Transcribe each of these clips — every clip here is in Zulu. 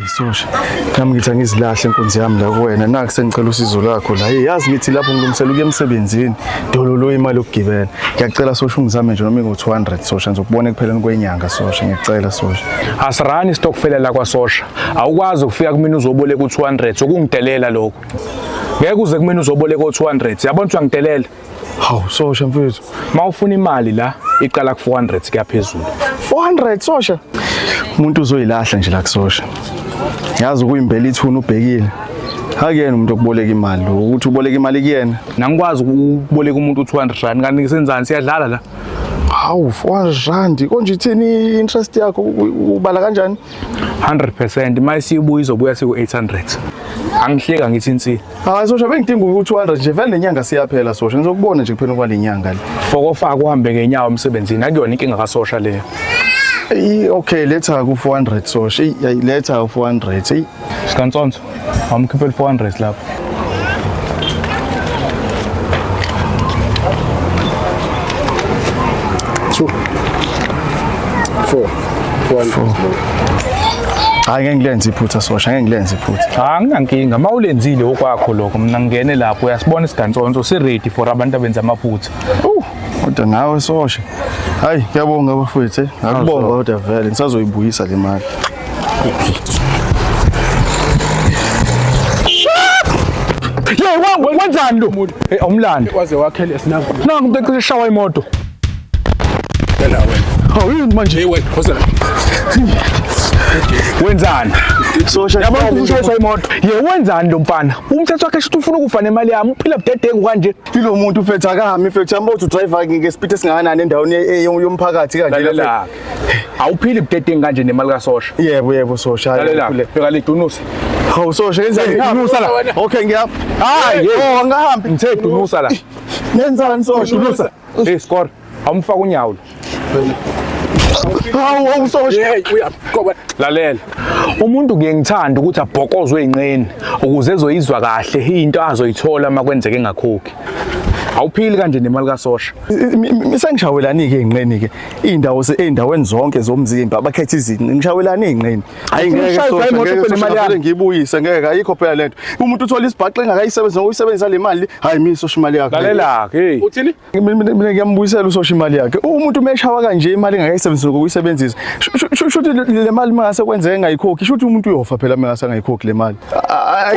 Sosha, nami ngithi angizilahle inkunzi yami la kuwena, naku sengicela usizo lakho la. Yazi ngithi lapho ngilungisela ukuya emsebenzini, dololo imali yokugibela. Ngiyacela Sosha ungizame nje noma ingu200 Sosha, ngizokubona ekupheleni kwenyanga Sosha, ngiyacela Sosha. Asirani stockfela la kwaSosha. Awukwazi ukufika kumina uzoboleka u200, ukungidelela lokho. Ngeke uze kumina uzoboleka u200, yabona ukuthi ngidelela. Hawu Sosha mfethu, Mawufuna imali la iqala ku400 kuyaphezulu. 400 Sosha. Umuntu uzoyilahla nje la kuSosha. Yazi ukuyimbela ithuna ubhekile. Akuyena umuntu okuboleka imali, ukuthi uboleka imali kuyena. Nangikwazi ukuboleka umuntu u200 rand kanti ngisenzani siyadlala la. Hawu 400 rand, konje ithini interest yakho ubala kanjani? 100% mayisibuya izobuya siku800. Angihleka ngithi insi. Hayi Sosha bengidinga u200 nje vele lenyanga siyaphela Sosha, ngizokubona nje kuphela kwalenyanga le. Fokofa kuhambe ngenyawo emsebenzini akuyona inkinga kaSosha leyo. Okay, letha ku400 Sosha. Letha u400. Sikantsonto. Awumkhiphela 400 lapho. Hayi ngeke ngilenze iphutha Sosha, ngeke ngilenze iphutha. Anginankinga, mawulenzile okwakho lokho mina ngingene lapho uyasibona isigantsonto si-ready for abantu abenza amaphutha. Kodwa nawe Sosha. Hayi ngiyabonga bafowethu, ngakubonga kodwa vele ngisazoyibuyisa le mali. Hey wenzani lo? Hey awumlandi. Waze wakhele sinako. Nangu umuntu eshawa imoto. Yena wena. Hawu yini manje? Hey wena, phosela. Wenzani? Sosha yabona ukushayisa imoto. Wenzani lo mfana? Umthetho wakhe shithi ufuna ukufana imali yami, uphila budedengu kanje. Lo muntu mfethu akahami mfethu, yambo driver ngespeed esingakanani endaweni yomphakathi kanje la. Awuphili budedengu kanje nemali kaSosha. Yebo Sosha. Phela le dunusa. Hawu Sosha yenzani? Dunusa la. Okay ngiyapha. Hayi angahambi. Ngithe dunusa la. Nenzani Sosha? Dunusa. Hey score. Awumfaka unyawo. Hawu Sosha. Uyaqoba. Lalela. Umuntu ngiyengithanda ukuthi abhokozwe ingceni ukuze ezoyizwa kahle into azoyithola makwenzeke engakhokhi. Awuphili kanje nemali kaSosha. Misengishawelani ke ingqeni ke. Eindaweni zonke zomzimba bakhetha izinto. Ngishawelani ingqeni. Hayi ngeke Sosha nemali yami ngiyibuyise ngeke ayikho phela lento. Umuntu uthola isibhaqe engakayisebenzisa ngokuyisebenzisa le mali, hayi mina Sosha imali yakhe. Lalela ke. Hey. Uthini? Mina ngiyambuyisela uSosha imali yakhe. Umuntu meshawa kanje imali engakayisebenzisa ngokuyisebenzisa. Shuthi le mali mangase kwenzeke engayikhokhi, shuthi umuntu uyofa phela mangase engayikhokhi le mali.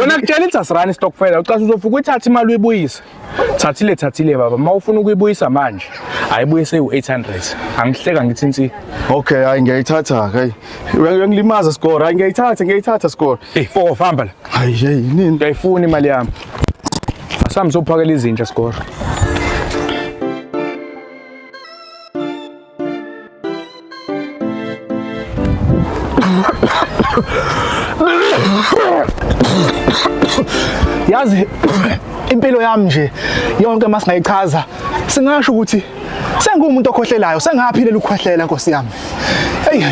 Wena kutshela ukuthi asirani stockfela, ucathi uzofuka uyithatha imali uyibuyise. Thathile baba, mawufuna ukuyibuyisa manje ayibuyise u800. Angihleka ngithi insi. Okay, hayi ngiyayithatha ke. Uyangilimaza score, hayi ngiyayithatha score. Hey, fokofa hamba la. Hayi yini? Ngiyayifuna imali yami. Asami sophakela izinja score. Yazi impilo yami nje yonke masingayichaza singasho ukuthi sengumuntu okhohlelayo, sengaphilela ukukhohlela Nkosi yami. Hey.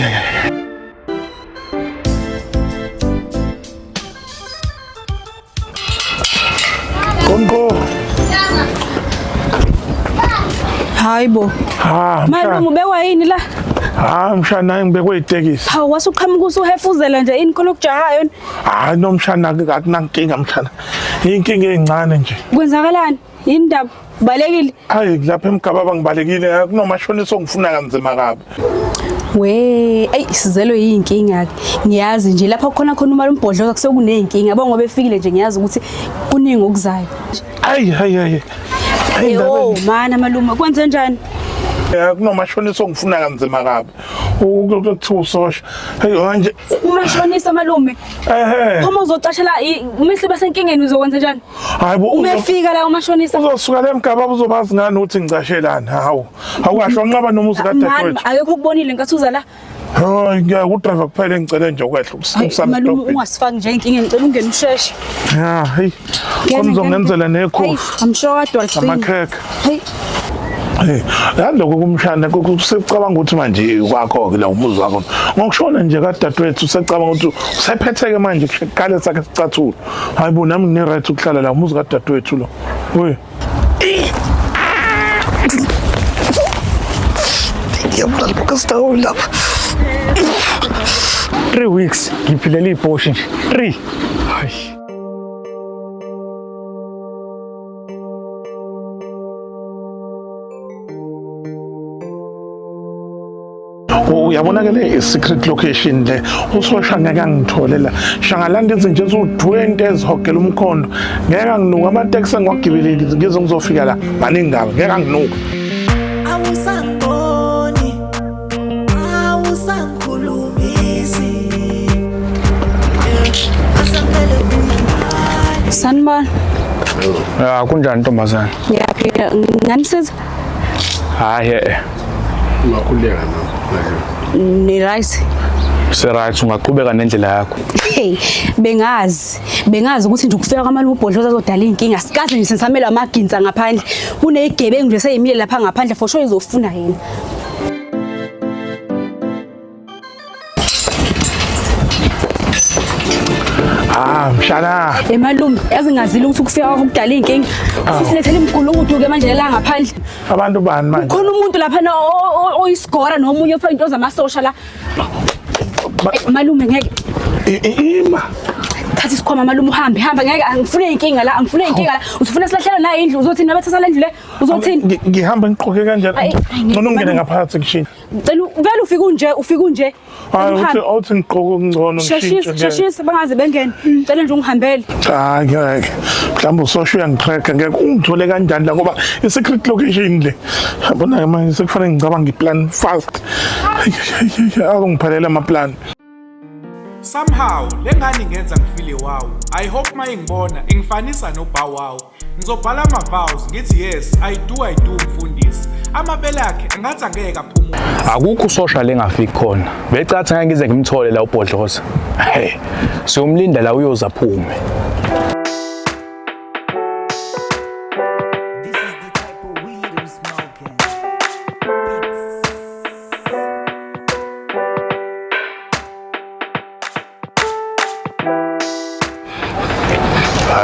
Konko. Hayibo. Malume ubekwa yini la? Mshana ngibekwe itekisi. Hawu wasuqhamuka usuhefuzela nje ini khona okujahayo. Hayi nomshana akunankinga mshana. Inkinga encane nje. Kwenzakalani? Yini ndaba? Balekile? Hayi lapha emgaba bangibalekile kunomashonisa ongifuna kanzima kabi. Sizelwe yinkinga ke. Ngiyazi nje lapha khona umali umbhodlo kusekuneyinkinga yabo ngoba efikile nje ngiyazi ukuthi kuningi okuzayo. Hayi. Mana malume kwenze njani? Kunomashonisa ongifuna kanzima kabi. Ukuthiwa uSosha. Hey manje umashonisa malume. Uma uzocashela umise basenkingeni uzokwenza njani? Hayi umefika la umashonisa. Uzosuka le mgaba uzobazi ngani ukuthi ngicashelani. Hawu. Awukasho nqaba noma uzikadadewethu. Ayekho ukubonile ngathi la. Hayi ngiyakudrive kuphela engicela nje ukwehla ukusana. Malume ungasifaki nje inkinga ngicela ungene usheshe. Hayi. Konizongenzela nekhofi. I'm sure adwa amakhekhe. Hey. Lokho kumshana kusecabanga ukuthi manje kwakho ke la umuzi wakho. Ngokushona nje kadadewethu usecabanga ukuthi usephetheke manje kuqale sakhe sicathulo. Hayibo nami ngine right ukuhlala la umuzi kadadewethu lo. Hoy. Ngiyabona lokho sitawula. 3 weeks ngiphilela ibhoshi nje 3. Hayi. Uyabona ke le secret location le usosha ngeke angithole la shangalanda izinto ezu20 ezihogela umkhondo ngeke anginuka amateksi engiwagibeleli ngize ngizofika la maningi ngabe ngeke anginuka Sanibona. Ya kunjani ntombazana? Ngiyaphila. Nganisiza? Hayi Ungakhuleka Ni right. right ungaqhubeka nendlela yakho. Hey, bengazi ukuthi nje ukufika kwamalume ubhodloza azodala inkinga. Sikaze nje sensamela amaginza ngaphandle. Kunezigebengu nje seyimile lapha ngaphandle for sure izofuna yena. Mshana. Malume, yazi ngazile ukuthi ukufika kwakho kudala inkinga. Sisilethele imgulukudu ke manje la ngaphandle. Abantu bani manje? Khona umuntu lapha oyisigora nomunye ofaka into zamasosha la. Malume ngeke. Ima. Thatha isikhwama malume hamba ngeke angifune inkinga la usufuna silahlele la indlu uzothi nabathatha le ndlu le uzothini Ngihamba ngiqoke kanjani ngcono ngene ngaphakathi kishini Cela vele ufika unje uthi ngiqoke okungcono sheshisa bangaze bengene cela nje ungihambele ngeke mhlawumbe usosho uyangitrack ngeke ungithole kanjani la ngoba i-secret location le yabona manje sekufanele ngicabanga iplan fast akungiphalela amaplan Somehow lengane ingenza ngifile wow. I hope mayengibona ingifanisa noBow Wow. Ngizobhala ama vows ngithi yes I do mfundisi. Amabele akhe engathi angeke aphumule. Akukho usosha lengafiki khona. Becathi ngeke ngize ngimthole la ubhodloza. Hey, siyomlinda la uyoza aphume.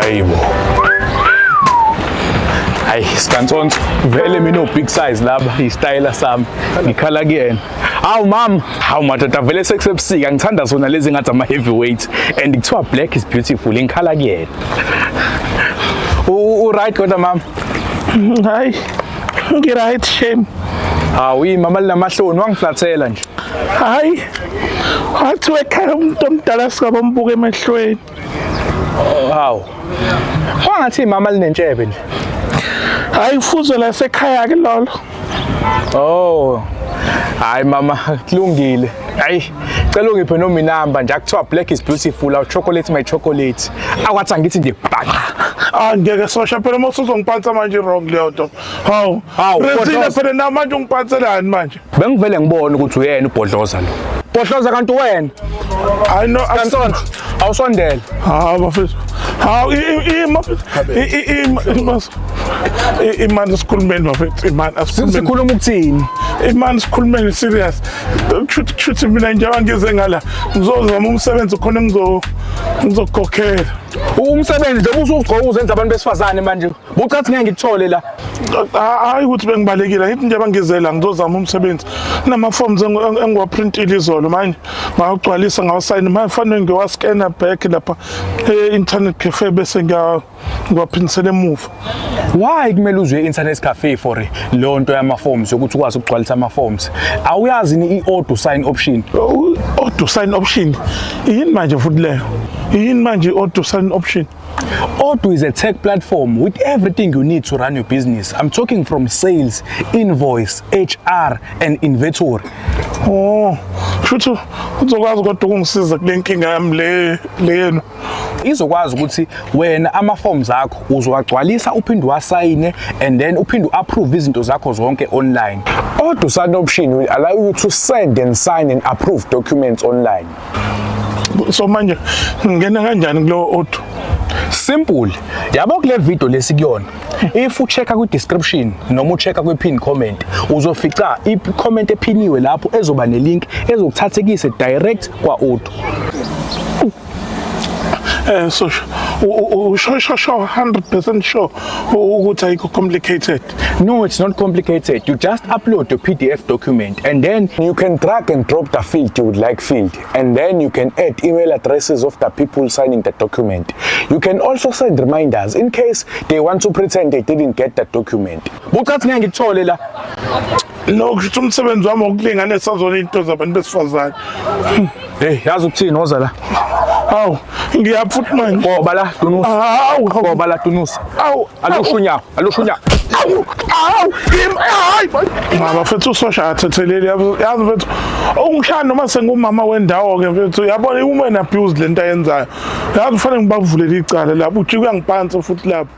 Hayibo. Hayi sikantsonto vele mina big size laba istyle sami ngikhala kuyena. Hawu mama, hawu madoda vele sekusebusika ngithanda zona lezi ngathi ama heavyweight and kuthiwa black is beautiful ngikhala kuyena. Right kodwa mama. Hayi. Ngi-right shame. Hawu mama linamahloni wangiflathela nje. Hayi. Wathi ekhaya umuntu omdala sikabambuka emehlweni. Hawu. Wangathi mama linentshebe nje. Hayi fuzo la sekhaya ke lolo. Oh. Hayi mama kulungile. Hayi cela ungiphe noma inamba nje akuthiwa black is beautiful aw chocolate my chocolate. Akwathi angithi nje bhaqa. Ngeke sosha phela mase uzongiphatha manje wrong leyo nto. Hawu. Resile phela namanje ungiphathelani manje? Bengivele ngibone ukuthi uyena ubhodloza lo. Bhodloza kanti wena. I know Kansonto. Awusondela. Bafethu. Hawu imani esikhulumeni bafethu imani asikhulumeni. Sikhuluma ukuthini? Imani sikhulumeni serious. Chuthi mina njengoba ngize ngala ngizozama umsebenzi khona ngizokhokhela. Umsebenzi nje usugqoka uzenza abantu besifazane manje. Bucathi ngeke ngikuthole la. Hayi ukuthi bengibalekile ngithi nje bangizela ngizozama umsebenzi. Kunama forms engiwaprintile izolo manje. Ngawugcwalisa ngawasayina manje fanele ngiwascanner back lapha internet cafe bese ngiwaphinisela emuva. Why kumele uzwe internet cafe for lo nto yama forms ukuthi ukwazi ukugcwalisa ama forms? Awuyazi ni i-auto sign option? Auto sign option. Yini manje futhi leyo? Yini manje auto sign option? Auto is a tech platform with everything you need to run your business. I'm talking from sales, invoice, HR and inventory. Oh, shuthu uzokwazi kodwa ukungisiza kule nkinga yami leyena. Izokwazi ukuthi wena ama forms akho uzowagcwalisa uphinde wasayine and then uphinde approve izinto zakho zonke online. Auto sign option will allow you to send and sign and approve documents online. So manje ngena kanjani kulo auto? Simple. Yabo kule video lesikuyona. If uchecka ku description noma uchecka ku pin comment uzofica i comment ephiniwe lapho ezoba ne link ezokuthathekise direct kwa auto. So Sure, 100% sure ukuthi ayikho complicated. No, it's not complicated. You just upload your PDF document and then you can drag and drop the field you would like filled. And then you can add email addresses of the people signing the document. You can also send reminders in case they want to pretend they didn't get the document. Bukathi ngeke ngithole la. No, kusho umsebenzi wami ukulinganisa zona into zabantu besifazane. Hey, yazi ukuthini oza la? Hawu, ngiyaphuthi manje. Ngoba la Tunusa. Hawu, Ngoba la Tunusa. hawu. Alushunyawo. Hayi, baba mfethu usosha athetheleli yazi mfethu. Ungishaya noma sengumama wendawo ke mfethu. Yabona woman abuse lento ayenzayo. Yazi kufanele ngibavulele icala lapho uthi kuyangiphansi futhi lapho.